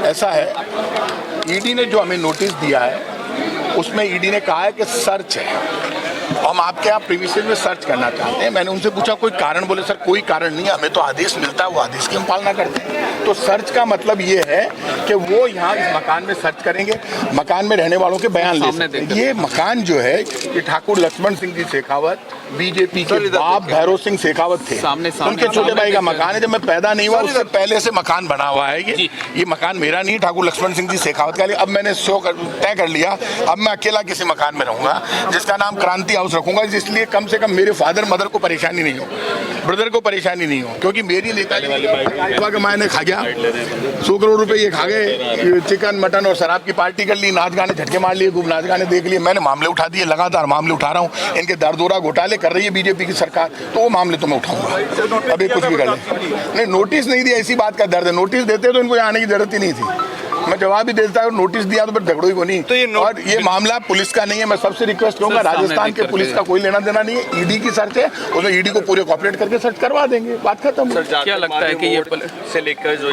ऐसा है, ईडी ने जो हमें नोटिस दिया है उसमें ईडी ने कहा है कि सर्च है, हम आपके यहाँ प्रीमिसेस में सर्च करना चाहते हैं। मैंने उनसे पूछा कोई कारण, बोले सर कोई कारण नहीं है, हमें तो आदेश मिलता है, वो आदेश की हम पालना करते हैं। तो सर्च का मतलब ये है कि वो यहाँ इस मकान में सर्च करेंगे, मकान में रहने वालों के बयान ले सकते हैं। ये मकान जो है ये ठाकुर लक्ष्मण सिंह जी शेखावत बीजेपी के बाप भैरव सिंह शेखावत थे, उनके छोटे भाई का मकान है। जब मैं पैदा नहीं हुआ उससे पहले से मकान बना हुआ है। ये मकान मेरा नहीं, ठाकुर लक्ष्मण सिंह जी शेखावत का। अब मैंने तय कर लिया, अब मैं अकेला किसी मकान में रहूंगा जिसका नाम क्रांति हाउस रखूंगा, इसलिए कम से कम मेरे फादर मदर को परेशानी नहीं हो, ब्रदर को परेशानी नहीं हो, क्योंकि मेरी नेताजी का मैंने खा गया 100 करोड़ रुपए, ये खा गए, चिकन मटन और शराब की पार्टी कर ली, नाच गाने झटके मार लिए, खूब नाच गाने देख लिए। मैंने मामले उठा दिए, लगातार मामले उठा रहा हूँ। इनके दरदोरा घोटाले कर रही है बीजेपी की सरकार, तो वो मामले तो मैं उठाऊंगा, अभी कुछ भी कर ले। नहीं, नोटिस नहीं दिया, इसी बात का दर्द है। नोटिस देते तो इनको आने की जरूरत ही नहीं थी, मैं जवाब ही देता है। नोटिस दिया तो फिर झगड़ो ही को नहीं। तो और ये मामला पुलिस का नहीं है, मैं सबसे रिक्वेस्ट करूंगा, राजस्थान के पुलिस का कोई लेना देना नहीं है, ईडी की सर्च है, उसमें ईडी को पूरे कॉपरेट करके सर्च करवा देंगे, बात खत्म। क्या लगता है कि ये से लेकर जो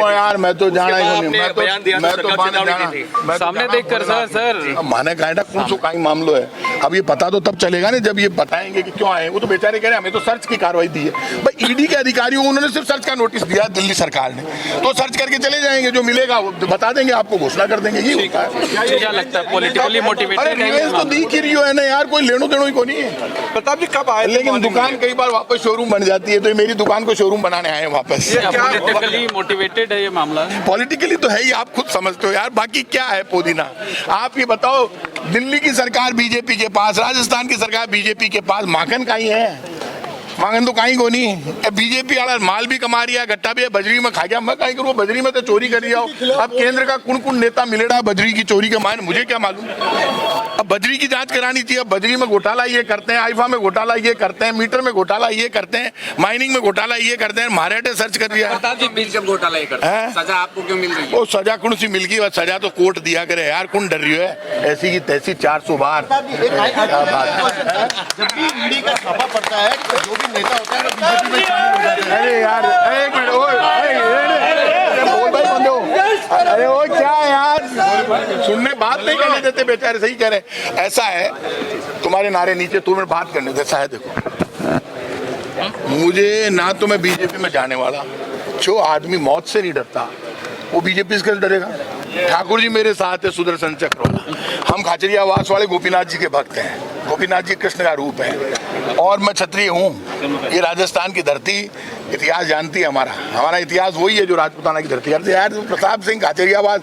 यार मैं तो जाना ही नहीं, मैं तो सामने देखकर सर माने कहा कौन सो कहीं मामलो है। अब ये पता तो तब चलेगा ना जब ये बताएंगे कि क्यों आए। वो तो बेचारे कह रहे हैं हमें तो सर्च की कार्रवाई दी है भाई, ईडी के अधिकारियों को उन्होंने सिर्फ सर्च का नोटिस दिया दिल्ली सरकार ने, तो सर्च करके चले जाएंगे, जो मिलेगा बता देंगे, आपको घोषणा कर देंगे। ये होता है। क्या लगता है पॉलिटिकली मोटिवेटेड है तो दी की रही है ना यार, कोई लेनो देनो ही को नहीं है। प्रताप जी कब आए? लेकिन दुकान कई बार वापस शोरूम बन जाती है, तो ये मेरी दुकान को शोरूम बनाने आए वापस। पॉलिटिकली मोटिवेटेड है ये मामला? पॉलिटिकली तो है ही, आप खुद समझते हो यार, बाकी क्या है पुदीना। आप ये बताओ, दिल्ली की सरकार बीजेपी के पास, राजस्थान की सरकार बीजेपी के पास, माखन का ही है, मांगन तो कहीं को नहीं। बीजेपी वाला माल भी कमा रही है, गट्टा भी है, बजरी में खा गया, मैं कहीं करूँ, बजरी में तो चोरी कर रहा हूँ। अब केंद्र का कौन नेता मिलेगा बजरी की चोरी के मान, मुझे क्या मालूम। अब बजरी की जांच करानी चाहिए। बजरी में घोटाला ये करते हैं, आईफा में घोटाला ये करते हैं, मीटर में घोटाला ये करते हैं, माइनिंग में घोटाला ये करते हैं। महाराष्ट्र सर्च कर दिया घोटाला ये करते हैं, सजा आपको क्यों मिल रही है? वो सजा कौन सी मिल गई, सजा तो कोर्ट दिया करे यार, कौन डर रही है ऐसी की तैसी 400 बार। जब भी ईडी का छापा पड़ता है जो भी नेता होता है वो बीजेपी में शामिल हो जाते हैं। अरे यार एक मिनट, अरे वो क्या यार, सुनने बात नहीं करने देते बेचारे, सही कह रहे। ऐसा है, तुम्हारे नारे नीचे तुम्हें बात करने देता है। देखो मुझे ना तो मैं बीजेपी में जाने वाला, जो आदमी मौत से नहीं डरता वो बीजेपी से कैसे डरेगा। ठाकुर जी मेरे साथ है, सुदर्शन चक्र, हम खाचरियावास वाले गोपीनाथ जी के भक्त हैं, गोपीनाथ जी कृष्ण का रूप है, और मैं क्षत्रिय हूँ। ये राजस्थान की धरती इतिहास जानती है, हमारा इतिहास वही है जो राजपूताना की धरती है यार। प्रताप सिंह खाचरियावास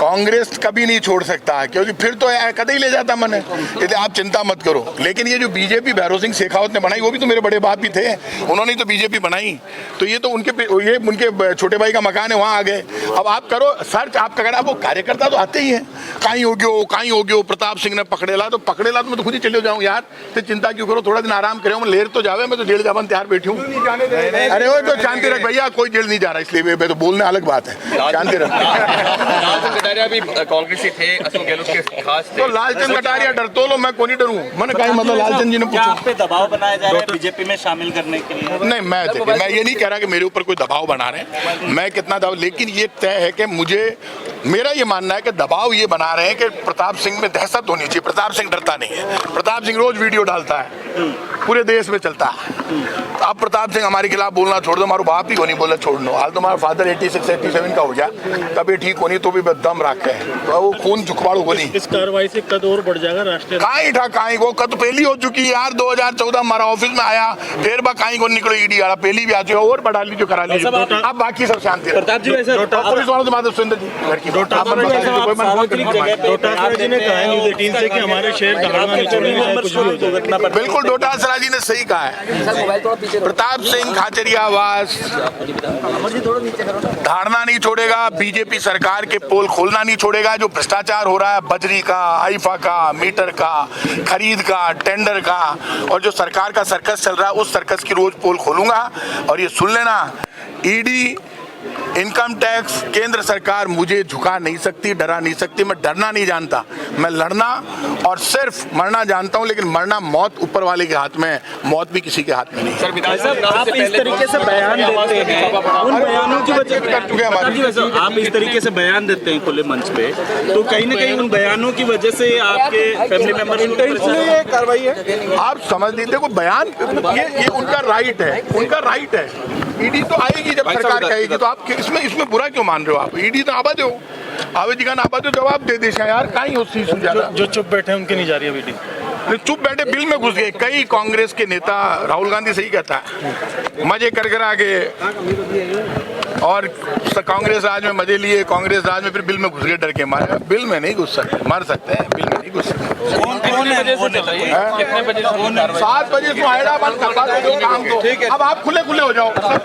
कांग्रेस कभी नहीं छोड़ सकता, क्योंकि फिर तो कदे ही ले जाता मन है, यदि आप चिंता मत करो। लेकिन ये जो बीजेपी भैरव सिंह शेखावत ने बनाई, वो भी तो मेरे बड़े बाप ही थे, उन्होंने तो बीजेपी बनाई, तो ये तो उनके छोटे भाई का मकान है, वहाँ आ गए। अब आप करो सर्च, आप अगर वो कार्यकर्ता तो आते ही हैं, कहीं हो गयो प्रताप सिंह ने पकड़ेला, तो पकड़ेला तो मैं तो खुद ही चले जाऊँ यार, तो चिंता क्यों करो, थोड़ा दिन आराम करो, मैं लेर तो जावे, मैं तो जेल जावन तैयार बैठी हूँ। अरे वो तो शांति रख भैया, कोई जेल नहीं जा रहा, इसलिए मैं तो बोलने अलग बात है, शांति रख। भी कांग्रेस थे, अशोक गहलोत के खास थे। तो लालचंद कटारिया डरतो लो, मैं कौन ही डरूं। मैंने कहा मतलब लालचंद जी ने पूछा आप पे दबाव बनाया जा रहा है बीजेपी में शामिल करने के लिए? नहीं, मैं ये नहीं कह रहा कि मेरे ऊपर कोई दबाव बना रहे हैं, मैं कितना दबाव, लेकिन ये तय है कि मेरा ये मानना है कि दबाव ये बना रहे हैं कि प्रताप सिंह में दहशत होनी चाहिए। प्रताप सिंह डरता नहीं है, प्रताप सिंह रोज वीडियो डालता है, पूरे देश में चलता है। अब प्रताप सिंह हमारे खिलाफ बोलना छोड़ दो, हमारे बाप ही को नहीं बोला छोड़ दो। हाल तुम्हारा फादर 86-87 का हो गया, कभी ठीक होनी तो भी दम रख है, तो वो खून झुकवाड़ो को नहीं। इस कार्रवाई से कद और बढ़ जाएगा राष्ट्रीय? काई वो कद पहली हो चुकी है यार, 2014 हमारा ऑफिस में आया, फिर काई को निकलो ईडी वाला, पहली भी आती है, और बढ़ा लीजिए, करा लीजिए। अब बाकी सब शांति। प्रताप जी पुलिस वालों से माधव सुंदर जी ने कहा है न्यूज़ 18 से कि हमारे शहर बिल्कुल डोटासरा जी ने सही कहा है। प्रताप सिंह खाचरियावास धारणा नहीं छोड़ेगा, बीजेपी सरकार के पोल खोलना नहीं छोड़ेगा। जो भ्रष्टाचार हो रहा है बजरी का, आईफा का, मीटर का, खरीद का, टेंडर का, और जो सरकार का सर्कस चल रहा है, उस सर्कस की रोज पोल खोलूंगा। और ये सुन लेना, ईडी इनकम टैक्स केंद्र सरकार मुझे झुका नहीं सकती, डरा नहीं सकती। मैं डरना नहीं जानता, मैं लड़ना और सिर्फ मरना जानता हूं, लेकिन मरना मौत ऊपर वाले के हाथ में है, मौत भी किसी के हाथ में नहीं है। सर विधानसभा चुनाव आप से इस पहले तरीके से बयान देते हैं, उन बयानों की वजह कर चुके हैं हमारे। आप इस तरीके से बयान देते हैं खुले मंच पे, तो कहीं ना कहीं उन बयानों की वजह से आपके फैमिली मेंबर ये कार्रवाई है, आप समझ लीजिए। देखो बयान ये उनका राइट है, उनका राइट है। ईडी तो आएगी जब सरकार कहेगी, तो आप इसमें बुरा क्यों मान रहे हो? आप ईडी तो आबा दो, आवे जी का आबा दो, जवाब दे दे यार, कहीं हो सी सुन जा। जो चुप बैठे हैं उनके नहीं जा रही अभी। चुप बैठे बिल में घुस गए। कई कांग्रेस के नेता, राहुल गांधी सही कहता है, मजे कर आ गए और कांग्रेस राज में मजे लिए, कांग्रेस राज में फिर बिल में घुस गए डर के मारे। बिल में नहीं घुस सकते, मर सकते हैं, बिल में नहीं घुस सकते। कितने बजे से चल रही है? कितने बजे से 7 बजे से हैदराबाद करवा दो काम को। अब आप खुले खुले हो जाओ।